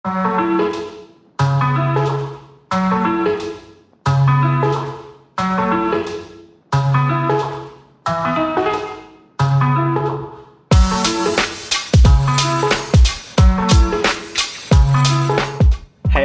Hey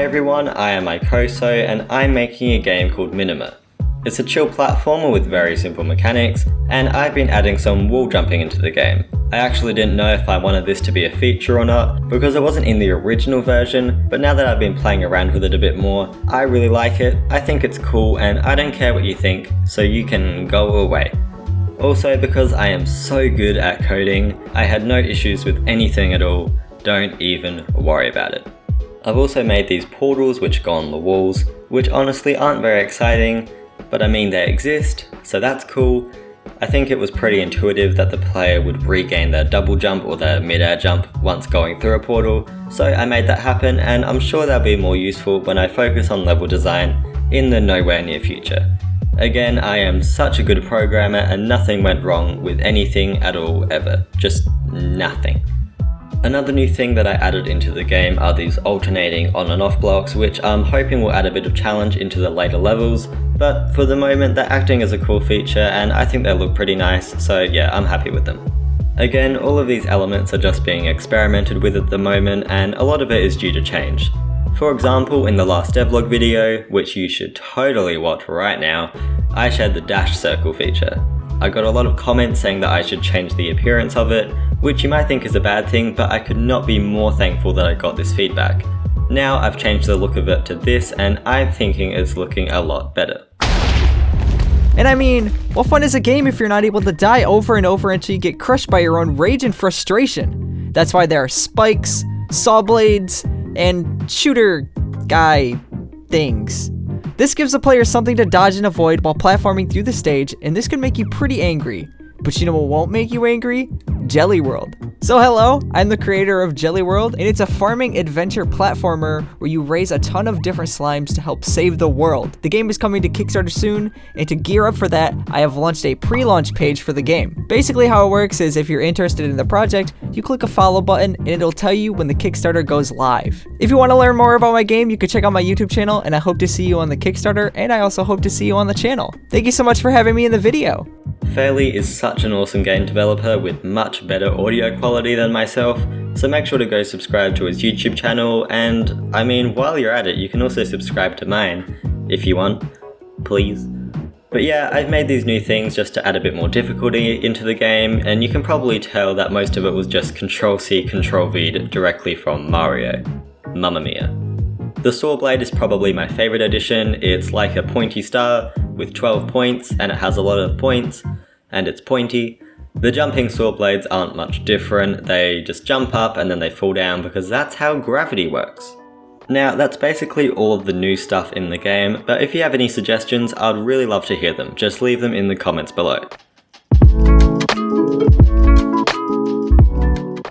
everyone, I am Icoso and I'm making a game called Minima. It's a chill platformer with very simple mechanics, and I've been adding some wall jumping into the game. I actually didn't know if I wanted this to be a feature or not, because it wasn't in the original version, but now that I've been playing around with it a bit more, I really like it, I think it's cool, and I don't care what you think, so you can go away. Also, because I am so good at coding, I had no issues with anything at all, don't even worry about it. I've also made these portals which go on the walls, which honestly aren't very exciting, but I mean they exist, so that's cool. I think it was pretty intuitive that the player would regain their double jump or their mid-air jump once going through a portal, so I made that happen, and I'm sure they'll be more useful when I focus on level design in the nowhere near future. Again, I am such a good programmer and nothing went wrong with anything at all ever, just nothing. Another new thing that I added into the game are these alternating on and off blocks, which I'm hoping will add a bit of challenge into the later levels, but for the moment they're acting as a cool feature and I think they look pretty nice, so yeah, I'm happy with them. Again, all of these elements are just being experimented with at the moment and a lot of it is due to change. For example, in the last devlog video, which you should totally watch right now, I shared the dash circle feature. I got a lot of comments saying that I should change the appearance of it, which you might think is a bad thing, but I could not be more thankful that I got this feedback. Now I've changed the look of it to this and I'm thinking it's looking a lot better. And I mean, what fun is a game if you're not able to die over and over until you get crushed by your own rage and frustration? That's why there are spikes, saw blades, and shooter guy things. This gives the player something to dodge and avoid while platforming through the stage, and this can make you pretty angry. But you know what won't make you angry? Gelli World. So hello, I'm the creator of Gelli World, and it's a farming adventure platformer where you raise a ton of different slimes to help save the world. The game is coming to Kickstarter soon, and to gear up for that, I have launched a pre-launch page for the game. Basically how it works is if you're interested in the project, you click a follow button and it'll tell you when the Kickstarter goes live. If you want to learn more about my game, you can check out my YouTube channel, and I hope to see you on the Kickstarter, and I also hope to see you on the channel. Thank you so much for having me in the video. Fairlii is such an awesome game developer with much better audio quality than myself, so make sure to go subscribe to his YouTube channel, and I mean, while you're at it, you can also subscribe to mine, if you want, please. But yeah, I've made these new things just to add a bit more difficulty into the game, and you can probably tell that most of it was just Ctrl-C, Ctrl-V'd directly from Mario. Mamma mia. The saw blade is probably my favourite addition. It's like a pointy star with 12 points, and it has a lot of points, and it's pointy. The jumping saw blades aren't much different, they just jump up and then they fall down because that's how gravity works. Now that's basically all of the new stuff in the game, but if you have any suggestions, I'd really love to hear them, just leave them in the comments below.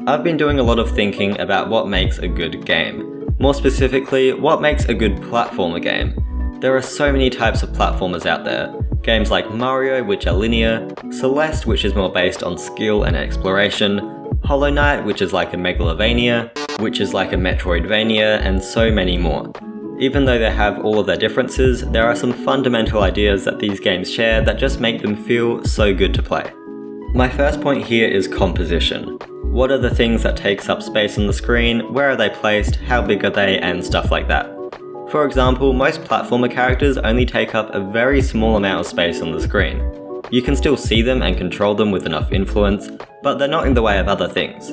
I've been doing a lot of thinking about what makes a good game. More specifically, what makes a good platformer game. There are so many types of platformers out there. Games like Mario, which are linear, Celeste, which is more based on skill and exploration, Hollow Knight, which is like a Megalovania, which is like a Metroidvania, and so many more. Even though they have all of their differences, there are some fundamental ideas that these games share that just make them feel so good to play. My first point here is composition. What are the things that takes up space on the screen, where are they placed, how big are they, and stuff like that. For example, most platformer characters only take up a very small amount of space on the screen. You can still see them and control them with enough influence, but they're not in the way of other things.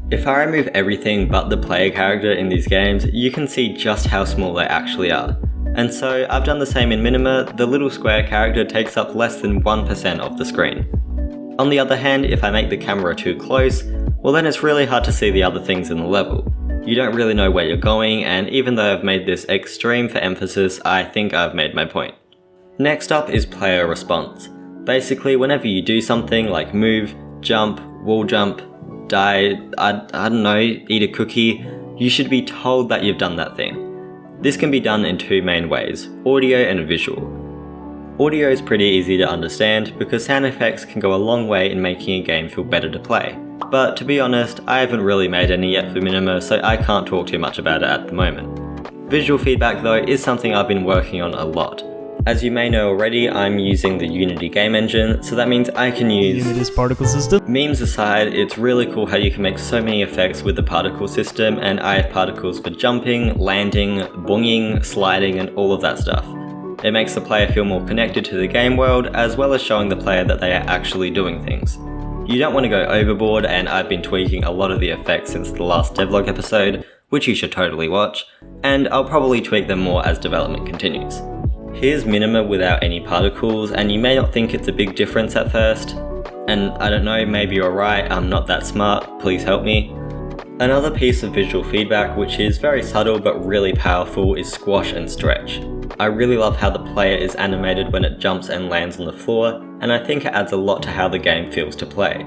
If I remove everything but the player character in these games, you can see just how small they actually are. And so I've done the same in Minima. The little square character takes up less than 1% of the screen. On the other hand, if I make the camera too close, well then it's really hard to see the other things in the level. You don't really know where you're going, and even though I've made this extreme for emphasis, I think I've made my point. Next up is player response. Basically, whenever you do something like move, jump, wall jump, die, I don't know, eat a cookie, you should be told that you've done that thing. This can be done in two main ways, audio and visual. Audio is pretty easy to understand because sound effects can go a long way in making a game feel better to play. but to be honest, I haven't really made any yet for Minima, so I can't talk too much about it at the moment. Visual feedback though is something I've been working on a lot. As you may know already, I'm using the Unity game engine, so that means I can use Unity's particle system. Memes aside, it's really cool how you can make so many effects with the particle system, and I have particles for jumping, landing, boinging, sliding, and all of that stuff. It makes the player feel more connected to the game world, as well as showing the player that they are actually doing things. You don't want to go overboard, and I've been tweaking a lot of the effects since the last devlog episode, which you should totally watch, and I'll probably tweak them more as development continues. Here's Minima without any particles, and you may not think it's a big difference at first, and I don't know, maybe you're right, I'm not that smart, please help me. Another piece of visual feedback which is very subtle but really powerful is squash and stretch. I really love how the player is animated when it jumps and lands on the floor, and I think it adds a lot to how the game feels to play.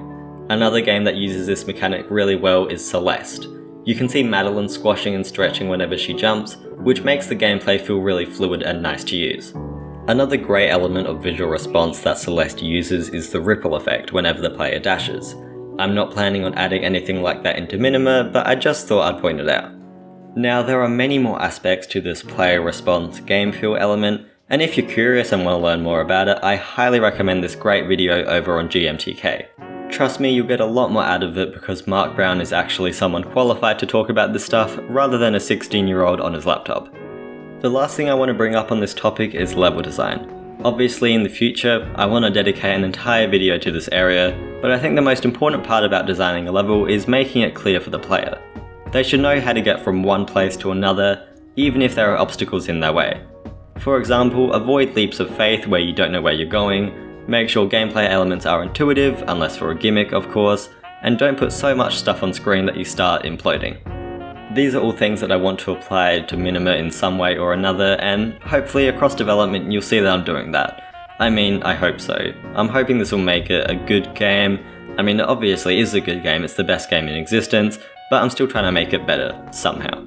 Another game that uses this mechanic really well is Celeste. You can see Madeline squashing and stretching whenever she jumps, which makes the gameplay feel really fluid and nice to use. Another great element of visual response that Celeste uses is the ripple effect whenever the player dashes. I'm not planning on adding anything like that into Minima, but I just thought I'd point it out. Now there are many more aspects to this player response game feel element, and if you're curious and want to learn more about it, I highly recommend this great video over on GMTK. Trust me, you'll get a lot more out of it because Mark Brown is actually someone qualified to talk about this stuff rather than a 16-year-old on his laptop. The last thing I want to bring up on this topic is level design. Obviously in the future, I want to dedicate an entire video to this area, but I think the most important part about designing a level is making it clear for the player. They should know how to get from one place to another, even if there are obstacles in their way. For example, avoid leaps of faith where you don't know where you're going. Make sure gameplay elements are intuitive, unless for a gimmick of course, and don't put so much stuff on screen that you start imploding. These are all things that I want to apply to Minima in some way or another, and hopefully across development you'll see that I'm doing that. I mean, I hope so. I'm hoping this will make it a good game. I mean, it obviously is a good game, it's the best game in existence, but I'm still trying to make it better, somehow.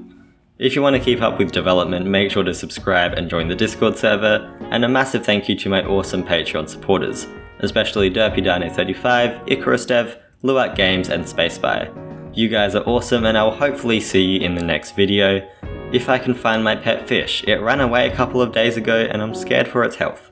If you want to keep up with development, make sure to subscribe and join the Discord server, and a massive thank you to my awesome Patreon supporters, especially DerpyDino35, Icarus Dev, Luat Games, and SpaceBuy. You guys are awesome, and I will hopefully see you in the next video. If I can find my pet fish, it ran away a couple of days ago and I'm scared for its health.